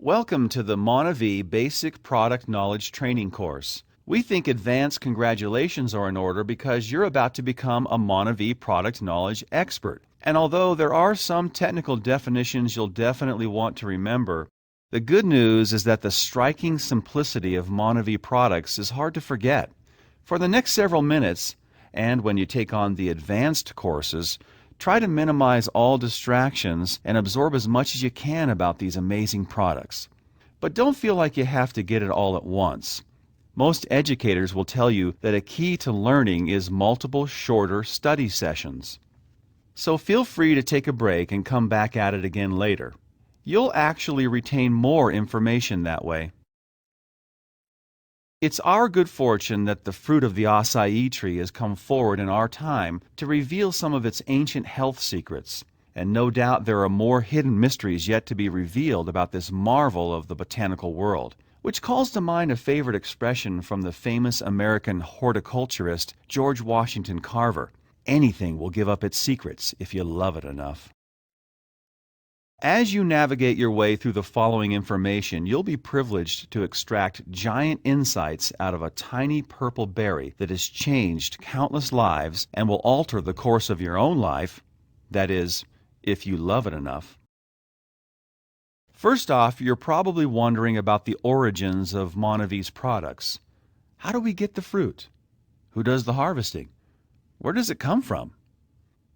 Welcome to the Monavi Basic Product Knowledge Training course. We think advanced congratulations are in order because you're about to become a Monavi product knowledge expert. And although there are some technical definitions you'll definitely want to remember, the good news is that the striking simplicity of Monavi products is hard to forget. For the next several minutes, and when you take on the advanced courses, try to minimize all distractions and absorb as much as you can about these amazing products. But don't feel like you have to get it all at once. Most educators will tell you that a key to learning is multiple shorter study sessions. So feel free to take a break and come back at it again later. You'll actually retain more information that way. It's our good fortune that the fruit of the acai tree has come forward in our time to reveal some of its ancient health secrets, and no doubt there are more hidden mysteries yet to be revealed about this marvel of the botanical world, which calls to mind a favorite expression from the famous American horticulturist George Washington Carver: "Anything will give up its secrets if you love it enough." As you navigate your way through the following information, you'll be privileged to extract giant insights out of a tiny purple berry that has changed countless lives and will alter the course of your own life, that is, if you love it enough. First off, you're probably wondering about the origins of Monavi's products. How do we get the fruit? Who does the harvesting? Where does it come from?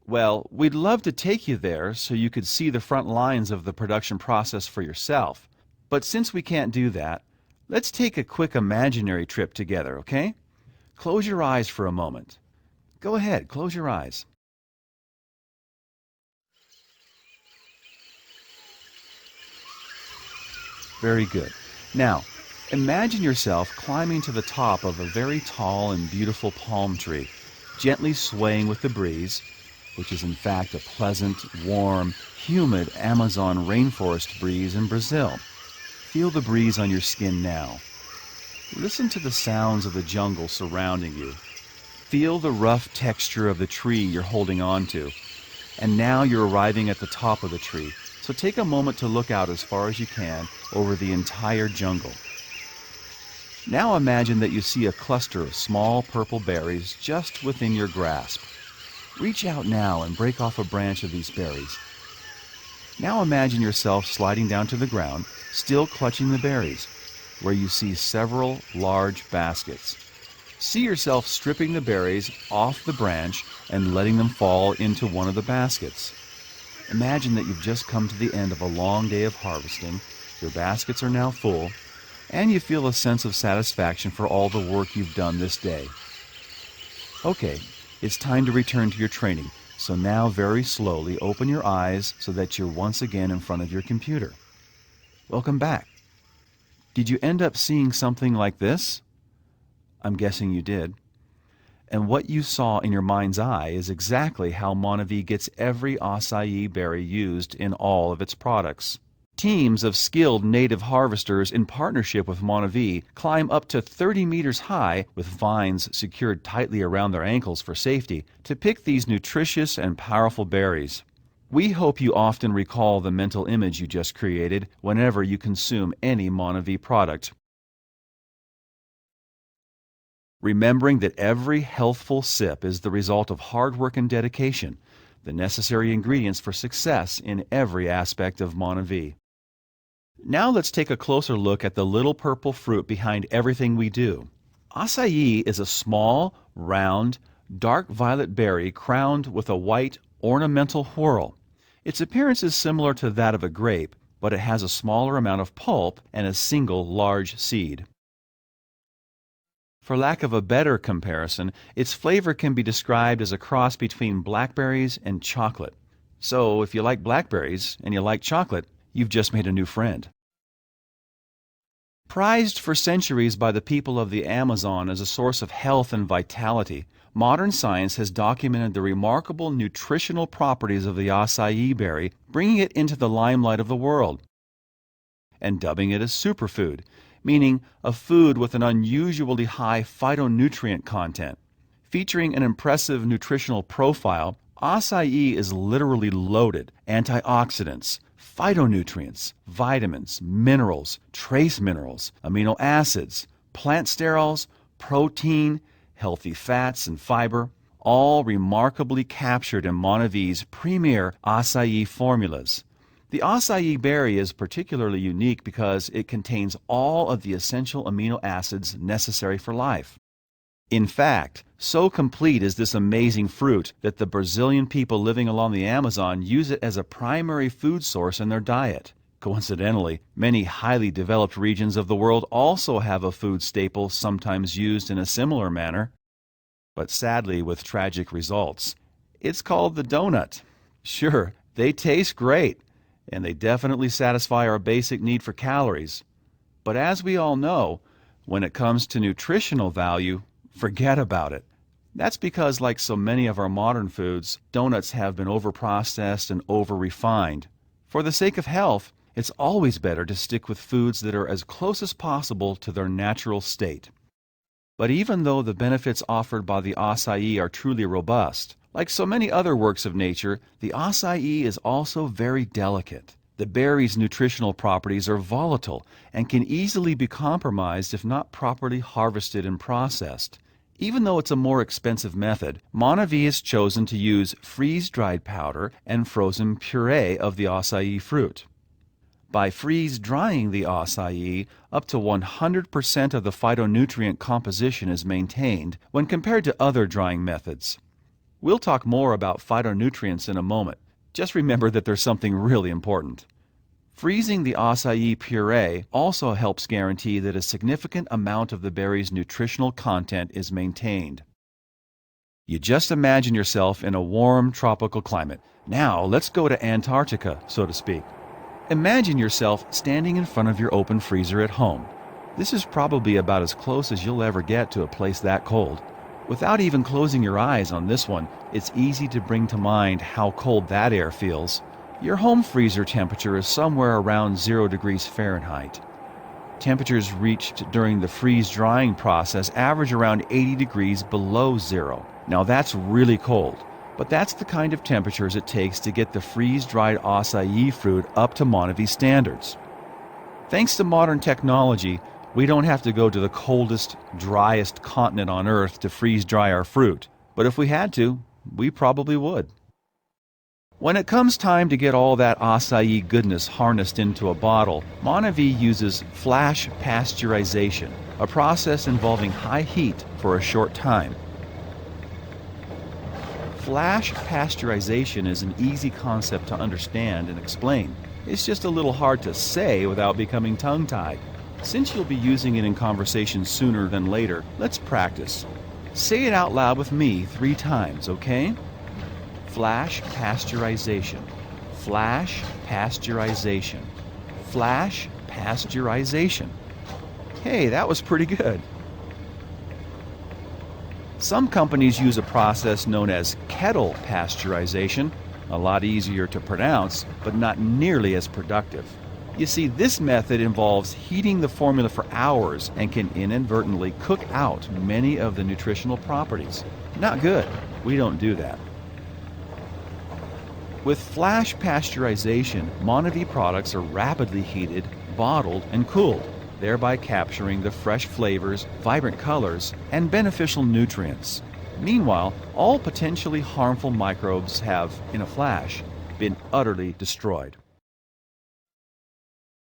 Well, we'd love to take you there so you could see the front lines of the production process for yourself. But since we can't do that, let's take a quick imaginary trip together, okay? Close your eyes for a moment. Go ahead, close your eyes. Very good. Now, imagine yourself climbing to the top of a very tall and beautiful palm tree, gently swaying with the breeze, which is in fact a pleasant, warm, humid Amazon rainforest breeze in Brazil. Feel the breeze on your skin now. Listen to the sounds of the jungle surrounding you. Feel the rough texture of the tree you're holding on to. And now you're arriving at the top of the tree, so take a moment to look out as far as you can over the entire jungle. Now imagine that you see a cluster of small purple berries just within your grasp. Reach out now and break off a branch of these berries. Now imagine yourself sliding down to the ground, still clutching the berries, where you see several large baskets. See yourself stripping the berries off the branch and letting them fall into one of the baskets. Imagine that you've just come to the end of a long day of harvesting, your baskets are now full, and you feel a sense of satisfaction for all the work you've done this day. Okay. It's time to return to your training, so now very slowly open your eyes so that you're once again in front of your computer. Welcome back. Did you end up seeing something like this? I'm guessing you did. And what you saw in your mind's eye is exactly how Monavi gets every acai berry used in all of its products. Teams of skilled native harvesters in partnership with Monavi climb up to 30 meters high with vines secured tightly around their ankles for safety to pick these nutritious and powerful berries. We hope you often recall the mental image you just created whenever you consume any Monavi product. Remembering that every healthful sip is the result of hard work and dedication, the necessary ingredients for success in every aspect of Monavi. Now let's take a closer look at the little purple fruit behind everything we do. Acai is a small, round, dark violet berry crowned with a white, ornamental whorl. Its appearance is similar to that of a grape, but it has a smaller amount of pulp and a single large seed. For lack of a better comparison, its flavor can be described as a cross between blackberries and chocolate. So if you like blackberries and you like chocolate, you've just made a new friend. Prized for centuries by the people of the Amazon as a source of health and vitality, modern science has documented the remarkable nutritional properties of the acai berry, bringing it into the limelight of the world, and dubbing it a superfood, meaning a food with an unusually high phytonutrient content. Featuring an impressive nutritional profile, acai is literally loaded: antioxidants, phytonutrients, vitamins, minerals, trace minerals, amino acids, plant sterols, protein, healthy fats, and fiber, all remarkably captured in Monavi's premier acai formulas. The acai berry is particularly unique because it contains all of the essential amino acids necessary for life. In fact, so complete is this amazing fruit that the Brazilian people living along the Amazon use it as a primary food source in their diet. Coincidentally, many highly developed regions of the world also have a food staple sometimes used in a similar manner, but sadly with tragic results. It's called the donut. Sure, they taste great, and they definitely satisfy our basic need for calories. But as we all know, when it comes to nutritional value, forget about it. That's because, like so many of our modern foods, donuts have been overprocessed and over-refined. For the sake of health, it's always better to stick with foods that are as close as possible to their natural state. But even though the benefits offered by the acai are truly robust, like so many other works of nature, the acai is also very delicate. The berry's nutritional properties are volatile and can easily be compromised if not properly harvested and processed. Even though it's a more expensive method, Monavi has chosen to use freeze-dried powder and frozen puree of the acai fruit. By freeze-drying the acai, up to 100% of the phytonutrient composition is maintained when compared to other drying methods. We'll talk more about phytonutrients in a moment. Just remember that there's something really important. Freezing the acai puree also helps guarantee that a significant amount of the berry's nutritional content is maintained. You just imagine yourself in a warm tropical climate. Now let's go to Antarctica, so to speak. Imagine yourself standing in front of your open freezer at home. This is probably about as close as you'll ever get to a place that cold. Without even closing your eyes on this one, it's easy to bring to mind how cold that air feels. Your home freezer temperature is somewhere around 0 degrees Fahrenheit. Temperatures reached during the freeze-drying process average around 80 degrees below zero. Now that's really cold, but that's the kind of temperatures it takes to get the freeze-dried acai fruit up to Monavi standards. Thanks to modern technology, we don't have to go to the coldest, driest continent on Earth to freeze-dry our fruit, but if we had to, we probably would. When it comes time to get all that acai goodness harnessed into a bottle, Monavi uses flash pasteurization, a process involving high heat for a short time. Flash pasteurization is an easy concept to understand and explain. It's just a little hard to say without becoming tongue-tied. Since you'll be using it in conversation sooner than later, let's practice. Say it out loud with me 3 times, okay? Flash pasteurization. Flash pasteurization. Flash pasteurization. Hey, that was pretty good. Some companies use a process known as kettle pasteurization, a lot easier to pronounce, but not nearly as productive. You see, this method involves heating the formula for hours and can inadvertently cook out many of the nutritional properties. Not good. We don't do that. With flash pasteurization, Monavi products are rapidly heated, bottled, and cooled, thereby capturing the fresh flavors, vibrant colors, and beneficial nutrients. Meanwhile, all potentially harmful microbes have, in a flash, been utterly destroyed.